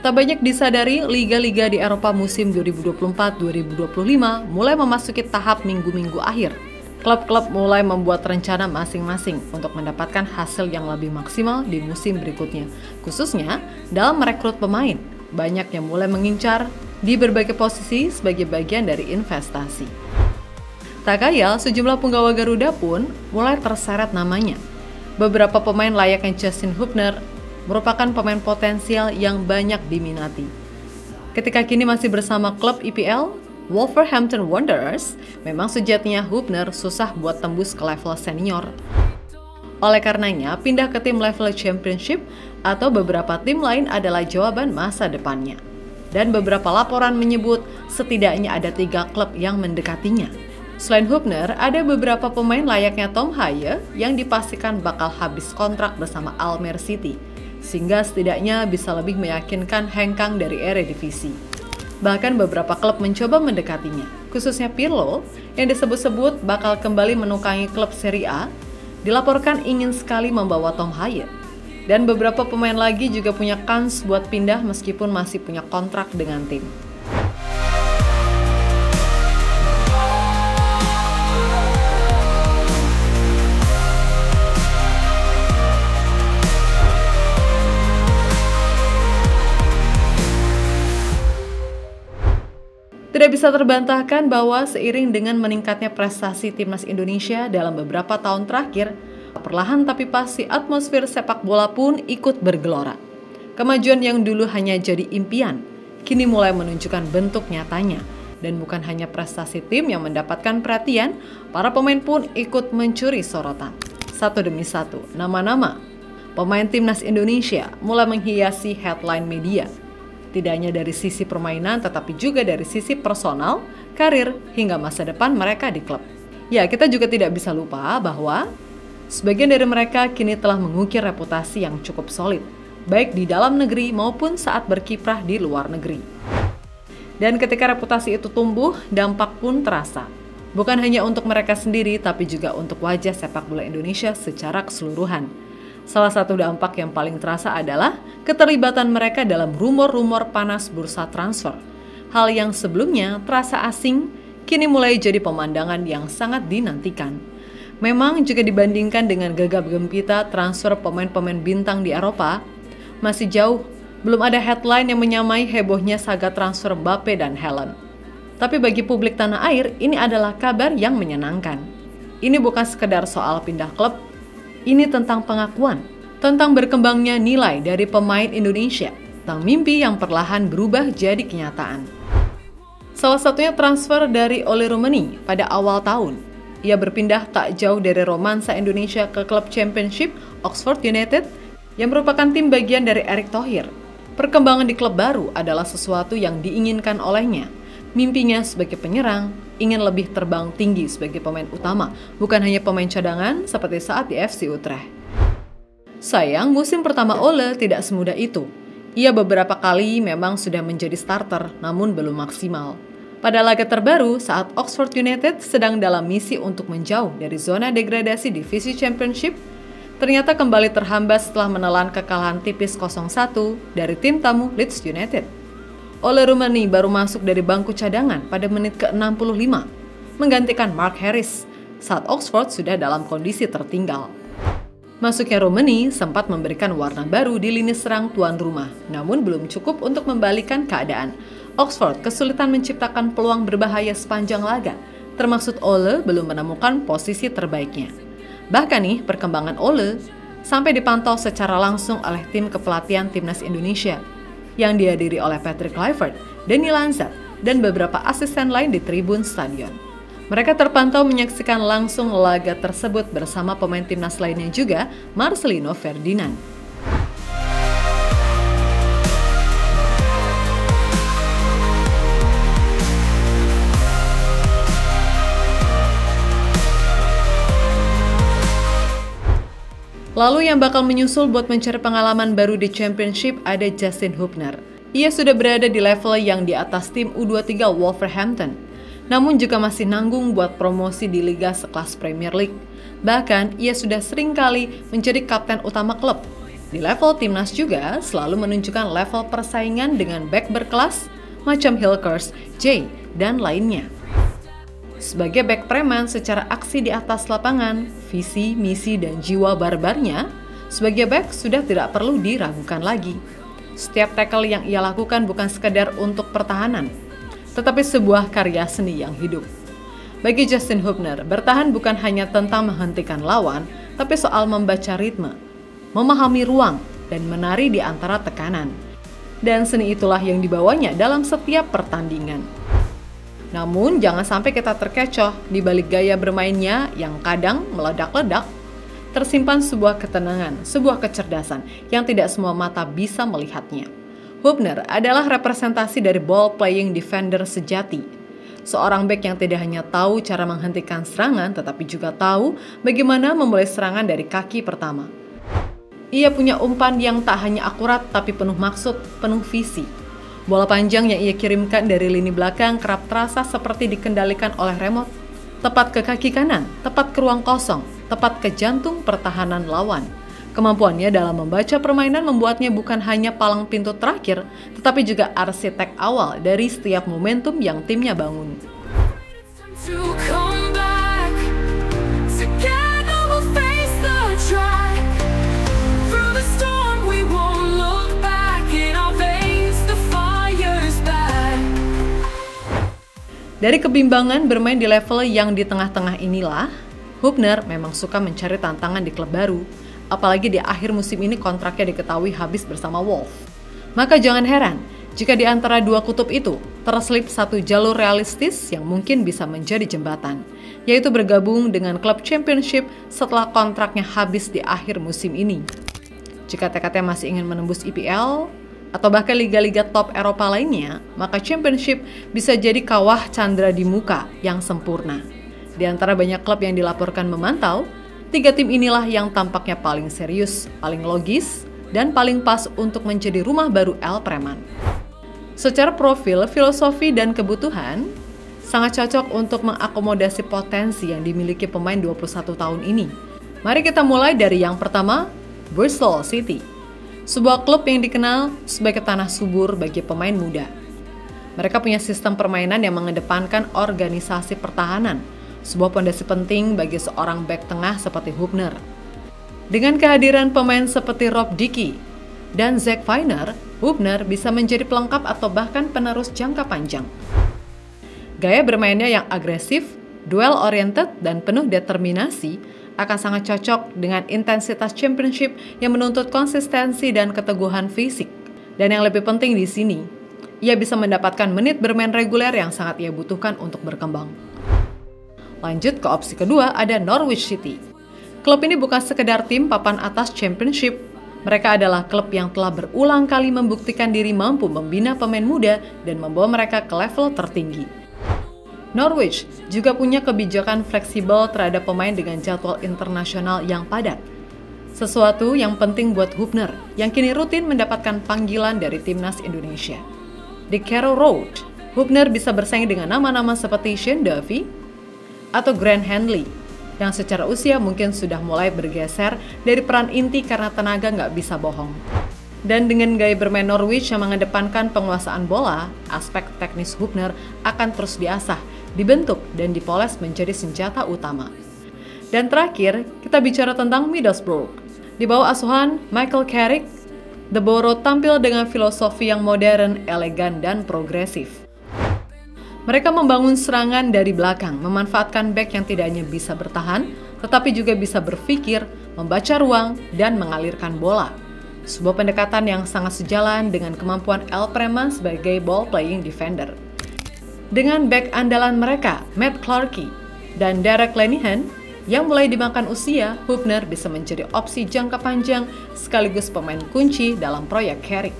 Tak banyak disadari, liga-liga di Eropa musim 2024-2025 mulai memasuki tahap minggu-minggu akhir. Klub-klub mulai membuat rencana masing-masing untuk mendapatkan hasil yang lebih maksimal di musim berikutnya. Khususnya dalam merekrut pemain, banyak yang mulai mengincar di berbagai posisi sebagai bagian dari investasi. Tak kaya, sejumlah penggawa Garuda pun mulai terseret namanya. Beberapa pemain layaknya Justin Hubner merupakan pemain potensial yang banyak diminati. Ketika kini masih bersama klub EPL, Wolverhampton Wanderers, memang sejatinya Hubner susah buat tembus ke level senior. Oleh karenanya, pindah ke tim level Championship atau beberapa tim lain adalah jawaban masa depannya. Dan beberapa laporan menyebut setidaknya ada 3 klub yang mendekatinya. Selain Hubner, ada beberapa pemain layaknya Tom Haye yang dipastikan bakal habis kontrak bersama Almere City, sehingga setidaknya bisa lebih meyakinkan hengkang dari Eredivisie. Bahkan beberapa klub mencoba mendekatinya, khususnya Pirlo yang disebut-sebut bakal kembali menukangi klub Serie A, dilaporkan ingin sekali membawa Tom Haye. Dan beberapa pemain lagi juga punya kans buat pindah meskipun masih punya kontrak dengan tim. Tidak bisa terbantahkan bahwa seiring dengan meningkatnya prestasi timnas Indonesia dalam beberapa tahun terakhir, perlahan tapi pasti atmosfer sepak bola pun ikut bergelora. Kemajuan yang dulu hanya jadi impian, kini mulai menunjukkan bentuk nyatanya. Dan bukan hanya prestasi tim yang mendapatkan perhatian, para pemain pun ikut mencuri sorotan. Satu demi satu, nama-nama pemain timnas Indonesia mulai menghiasi headline media. Tidak hanya dari sisi permainan, tetapi juga dari sisi personal, karir, hingga masa depan mereka di klub. Ya, kita juga tidak bisa lupa bahwa sebagian dari mereka kini telah mengukir reputasi yang cukup solid, baik di dalam negeri maupun saat berkiprah di luar negeri. Dan ketika reputasi itu tumbuh, dampak pun terasa. Bukan hanya untuk mereka sendiri, tapi juga untuk wajah sepak bola Indonesia secara keseluruhan. Salah satu dampak yang paling terasa adalah keterlibatan mereka dalam rumor-rumor panas bursa transfer. Hal yang sebelumnya terasa asing, kini mulai jadi pemandangan yang sangat dinantikan. Memang jika dibandingkan dengan gegap gempita transfer pemain-pemain bintang di Eropa, masih jauh, belum ada headline yang menyamai hebohnya saga transfer Mbappe dan Haaland. Tapi bagi publik tanah air, ini adalah kabar yang menyenangkan. Ini bukan sekedar soal pindah klub, ini tentang pengakuan, tentang berkembangnya nilai dari pemain Indonesia, tentang mimpi yang perlahan berubah jadi kenyataan. Salah satunya transfer dari Ole Roumanie pada awal tahun. Ia berpindah tak jauh dari romansa Indonesia ke klub Championship Oxford United yang merupakan tim bagian dari Erick Thohir. Perkembangan di klub baru adalah sesuatu yang diinginkan olehnya. Mimpinya sebagai penyerang, ingin lebih terbang tinggi sebagai pemain utama, bukan hanya pemain cadangan seperti saat di FC Utrecht. Sayang, musim pertama Ole tidak semudah itu. Ia beberapa kali memang sudah menjadi starter, namun belum maksimal. Pada laga terbaru saat Oxford United sedang dalam misi untuk menjauh dari zona degradasi divisi Championship, ternyata kembali terhambat setelah menelan kekalahan tipis 0-1 dari tim tamu Leeds United. Ole Roumanie baru masuk dari bangku cadangan pada menit ke-65, menggantikan Mark Harris saat Oxford sudah dalam kondisi tertinggal. Masuknya Roumanie sempat memberikan warna baru di lini serang tuan rumah, namun belum cukup untuk membalikan keadaan. Oxford kesulitan menciptakan peluang berbahaya sepanjang laga, termasuk Ole belum menemukan posisi terbaiknya. Bahkan nih, perkembangan Ole sampai dipantau secara langsung oleh tim kepelatihan Timnas Indonesia, yang dihadiri oleh Patrick Kluivert, Danny Lanzat, dan beberapa asisten lain di tribun stadion. Mereka terpantau menyaksikan langsung laga tersebut bersama pemain timnas lainnya juga, Marcelino Ferdinand. Lalu yang bakal menyusul buat mencari pengalaman baru di Championship ada Justin Hubner. Ia sudah berada di level yang di atas tim U23 Wolverhampton, namun juga masih nanggung buat promosi di liga sekelas Premier League. Bahkan, ia sudah sering kali menjadi kapten utama klub. Di level timnas juga selalu menunjukkan level persaingan dengan bek berkelas macam Hilkers, Jay, dan lainnya. Sebagai bek preman secara aksi di atas lapangan, visi, misi, dan jiwa barbarnya, sebagai bek sudah tidak perlu diragukan lagi. Setiap tackle yang ia lakukan bukan sekedar untuk pertahanan, tetapi sebuah karya seni yang hidup. Bagi Justin Hubner, bertahan bukan hanya tentang menghentikan lawan, tapi soal membaca ritme, memahami ruang, dan menari di antara tekanan. Dan seni itulah yang dibawanya dalam setiap pertandingan. Namun, jangan sampai kita terkecoh di balik gaya bermainnya yang kadang meledak-ledak, tersimpan sebuah ketenangan, sebuah kecerdasan yang tidak semua mata bisa melihatnya. Hubner adalah representasi dari ball-playing defender sejati. Seorang bek yang tidak hanya tahu cara menghentikan serangan, tetapi juga tahu bagaimana memulai serangan dari kaki pertama. Ia punya umpan yang tak hanya akurat, tapi penuh maksud, penuh visi. Bola panjang yang ia kirimkan dari lini belakang kerap terasa seperti dikendalikan oleh remote. Tepat ke kaki kanan, tepat ke ruang kosong, tepat ke jantung pertahanan lawan. Kemampuannya dalam membaca permainan membuatnya bukan hanya palang pintu terakhir, tetapi juga arsitek awal dari setiap momentum yang timnya bangun. Dari kebimbangan bermain di level yang di tengah-tengah inilah, Hubner memang suka mencari tantangan di klub baru, apalagi di akhir musim ini kontraknya diketahui habis bersama Wolves. Maka jangan heran jika di antara dua kutub itu terselip satu jalur realistis yang mungkin bisa menjadi jembatan, yaitu bergabung dengan klub Championship setelah kontraknya habis di akhir musim ini. Jika TKT masih ingin menembus IPL, atau bahkan liga-liga top Eropa lainnya, maka Championship bisa jadi kawah candra di muka yang sempurna. Di antara banyak klub yang dilaporkan memantau, 3 tim inilah yang tampaknya paling serius, paling logis, dan paling pas untuk menjadi rumah baru El Preman. Secara profil, filosofi, dan kebutuhan, sangat cocok untuk mengakomodasi potensi yang dimiliki pemain 21 tahun ini. Mari kita mulai dari yang pertama, Bristol City. Sebuah klub yang dikenal sebagai tanah subur bagi pemain muda. Mereka punya sistem permainan yang mengedepankan organisasi pertahanan, sebuah pondasi penting bagi seorang bek tengah seperti Hubner. Dengan kehadiran pemain seperti Rob Dickie dan Zach Weiner, Hubner bisa menjadi pelengkap atau bahkan penerus jangka panjang. Gaya bermainnya yang agresif, duel-oriented, dan penuh determinasi akan sangat cocok dengan intensitas Championship yang menuntut konsistensi dan keteguhan fisik. Dan yang lebih penting di sini, ia bisa mendapatkan menit bermain reguler yang sangat ia butuhkan untuk berkembang. Lanjut ke opsi kedua, ada Norwich City. Klub ini bukan sekedar tim papan atas Championship. Mereka adalah klub yang telah berulang kali membuktikan diri mampu membina pemain muda dan membawa mereka ke level tertinggi. Norwich juga punya kebijakan fleksibel terhadap pemain dengan jadwal internasional yang padat. Sesuatu yang penting buat Hubner, yang kini rutin mendapatkan panggilan dari timnas Indonesia. Di Carrow Road, Hubner bisa bersaing dengan nama-nama seperti Shane Duffy atau Grant Hanley, yang secara usia mungkin sudah mulai bergeser dari peran inti karena tenaga nggak bisa bohong. Dan dengan gaya bermain Norwich yang mengedepankan penguasaan bola, aspek teknis Hubner akan terus diasah, dibentuk, dan dipoles menjadi senjata utama. Dan terakhir, kita bicara tentang Middlesbrough. Di bawah asuhan Michael Carrick, The Borough tampil dengan filosofi yang modern, elegan, dan progresif. Mereka membangun serangan dari belakang, memanfaatkan bek yang tidak hanya bisa bertahan, tetapi juga bisa berpikir, membaca ruang, dan mengalirkan bola. Sebuah pendekatan yang sangat sejalan dengan kemampuan El Preman sebagai ball-playing defender. Dengan bek andalan mereka, Matt Clarke dan Derek Lenihan, yang mulai dimakan usia, Hubner bisa menjadi opsi jangka panjang sekaligus pemain kunci dalam proyek Carrick.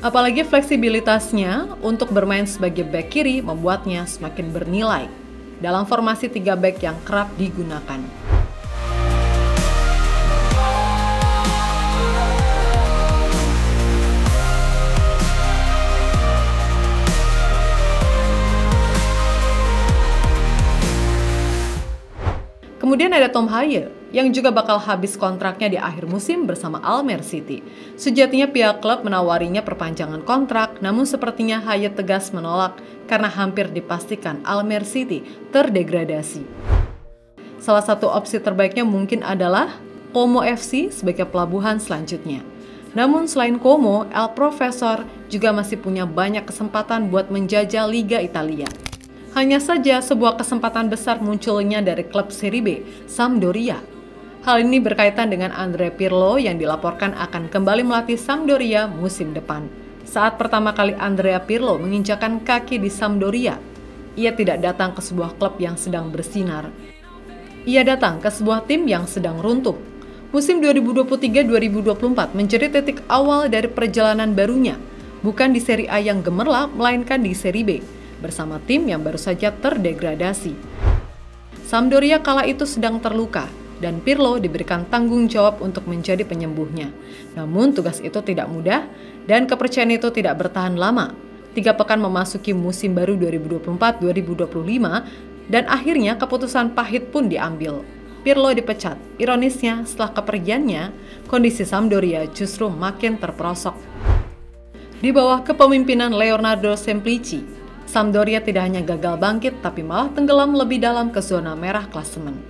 Apalagi fleksibilitasnya untuk bermain sebagai bek kiri membuatnya semakin bernilai dalam formasi 3 bek yang kerap digunakan. Kemudian Kemudian ada Tom Haye yang juga bakal habis kontraknya di akhir musim bersama Almere City. Sejatinya pihak klub menawarinya perpanjangan kontrak, namun sepertinya Haye tegas menolak karena hampir dipastikan Almere City terdegradasi. Salah satu opsi terbaiknya mungkin adalah Como FC sebagai pelabuhan selanjutnya. Namun selain Como, El Professor juga masih punya banyak kesempatan buat menjajah Liga Italia. Hanya saja sebuah kesempatan besar munculnya dari klub Serie B, Sampdoria. Hal ini berkaitan dengan Andrea Pirlo yang dilaporkan akan kembali melatih Sampdoria musim depan. Saat pertama kali Andrea Pirlo menginjakan kaki di Sampdoria, ia tidak datang ke sebuah klub yang sedang bersinar. Ia datang ke sebuah tim yang sedang runtuh. Musim 2023-2024 menjadi titik awal dari perjalanan barunya, bukan di Serie A yang gemerlap, melainkan di Serie B, bersama tim yang baru saja terdegradasi. Sampdoria kala itu sedang terluka, dan Pirlo diberikan tanggung jawab untuk menjadi penyembuhnya. Namun tugas itu tidak mudah, dan kepercayaan itu tidak bertahan lama. 3 pekan memasuki musim baru 2024-2025, dan akhirnya keputusan pahit pun diambil. Pirlo dipecat. Ironisnya, setelah kepergiannya, kondisi Sampdoria justru makin terperosok. Di bawah kepemimpinan Leonardo Semplici, Sampdoria tidak hanya gagal bangkit, tapi malah tenggelam lebih dalam ke zona merah klasemen.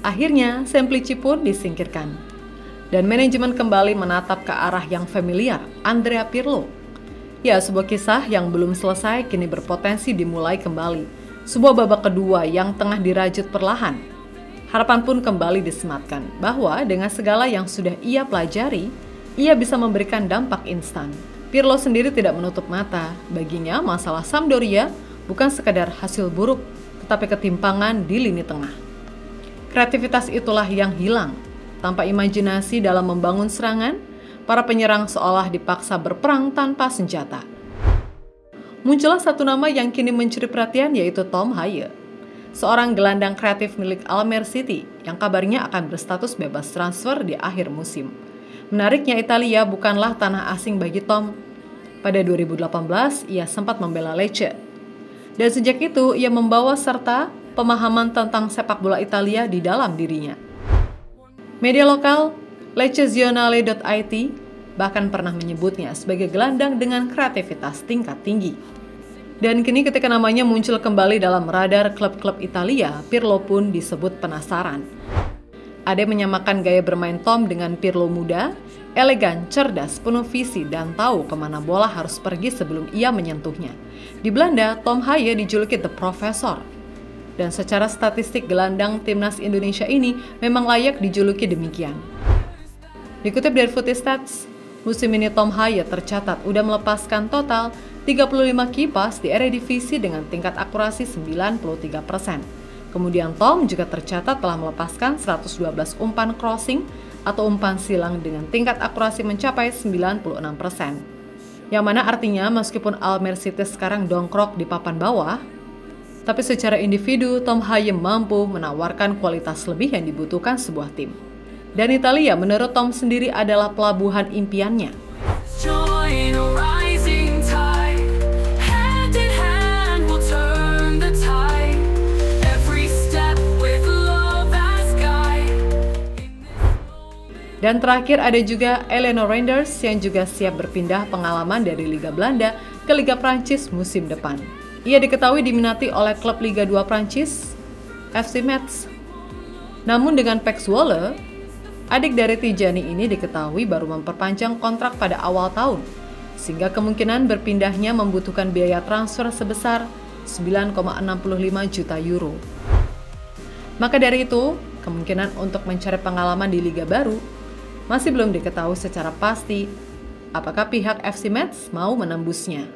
Akhirnya, Semplici pun disingkirkan. Dan manajemen kembali menatap ke arah yang familiar, Andrea Pirlo. Ya, sebuah kisah yang belum selesai kini berpotensi dimulai kembali. Sebuah babak kedua yang tengah dirajut perlahan. Harapan pun kembali disematkan bahwa dengan segala yang sudah ia pelajari, ia bisa memberikan dampak instan. Pirlo sendiri tidak menutup mata. Baginya, masalah Sampdoria bukan sekadar hasil buruk, tetapi ketimpangan di lini tengah. Kreativitas itulah yang hilang. Tanpa imajinasi dalam membangun serangan, para penyerang seolah dipaksa berperang tanpa senjata. Muncullah satu nama yang kini mencuri perhatian, yaitu Tom Haye, seorang gelandang kreatif milik Almere City yang kabarnya akan berstatus bebas transfer di akhir musim. Menariknya, Italia bukanlah tanah asing bagi Tom. Pada 2018, ia sempat membela Lecce. Dan sejak itu, ia membawa serta pemahaman tentang sepak bola Italia di dalam dirinya. Media lokal, Leccezionale.it, bahkan pernah menyebutnya sebagai gelandang dengan kreativitas tingkat tinggi. Dan kini ketika namanya muncul kembali dalam radar klub-klub Italia, Pirlo pun disebut penasaran. Ada yang menyamakan gaya bermain Tom dengan Pirlo muda, elegan, cerdas, penuh visi, dan tahu kemana bola harus pergi sebelum ia menyentuhnya. Di Belanda, Tom Haye dijuluki The Professor. Dan secara statistik, gelandang timnas Indonesia ini memang layak dijuluki demikian. Dikutip dari Footy-Stats, musim ini Tom Haye tercatat udah melepaskan total 35 kipas di Eredivisie dengan tingkat akurasi 93%. Kemudian Tom juga tercatat telah melepaskan 112 umpan crossing atau umpan silang dengan tingkat akurasi mencapai 96%. Yang mana artinya meskipun Almere City sekarang dongkrok di papan bawah, tapi secara individu Tom Haye mampu menawarkan kualitas lebih yang dibutuhkan sebuah tim. Dan Italia menurut Tom sendiri adalah pelabuhan impiannya. Dan terakhir ada juga Eleanor Reinders yang juga siap berpindah pengalaman dari Liga Belanda ke Liga Prancis musim depan. Ia diketahui diminati oleh klub Liga 2 Prancis, FC Metz. Namun dengan Pax Waller, adik dari Tijani ini diketahui baru memperpanjang kontrak pada awal tahun, sehingga kemungkinan berpindahnya membutuhkan biaya transfer sebesar 9,65 juta euro. Maka dari itu, kemungkinan untuk mencari pengalaman di Liga baru masih belum diketahui secara pasti apakah pihak FC Metz mau menembusnya.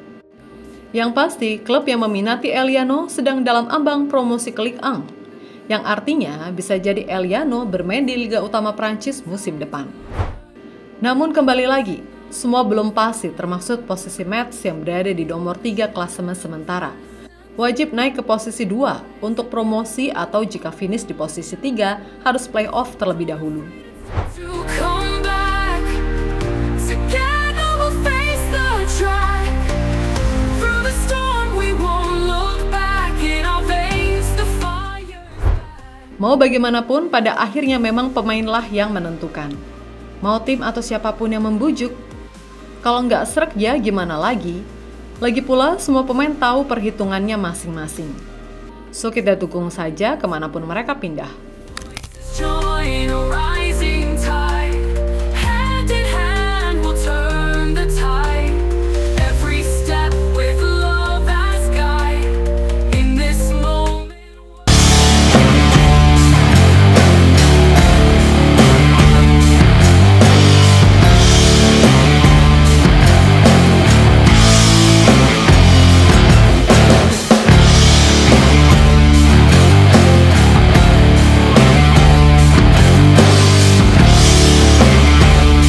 Yang pasti, klub yang meminati Eliano sedang dalam ambang promosi ke Ligue 1, yang artinya bisa jadi Eliano bermain di Liga Utama Prancis musim depan. Namun kembali lagi, semua belum pasti termasuk posisi Metz yang berada di nomor 3 klasemen sementara. Wajib naik ke posisi 2 untuk promosi atau jika finish di posisi 3 harus play-off terlebih dahulu. Mau bagaimanapun, pada akhirnya memang pemainlah yang menentukan. Mau tim atau siapapun yang membujuk. Kalau nggak srek ya gimana lagi? Lagi pula semua pemain tahu perhitungannya masing-masing. So kita dukung saja kemanapun mereka pindah.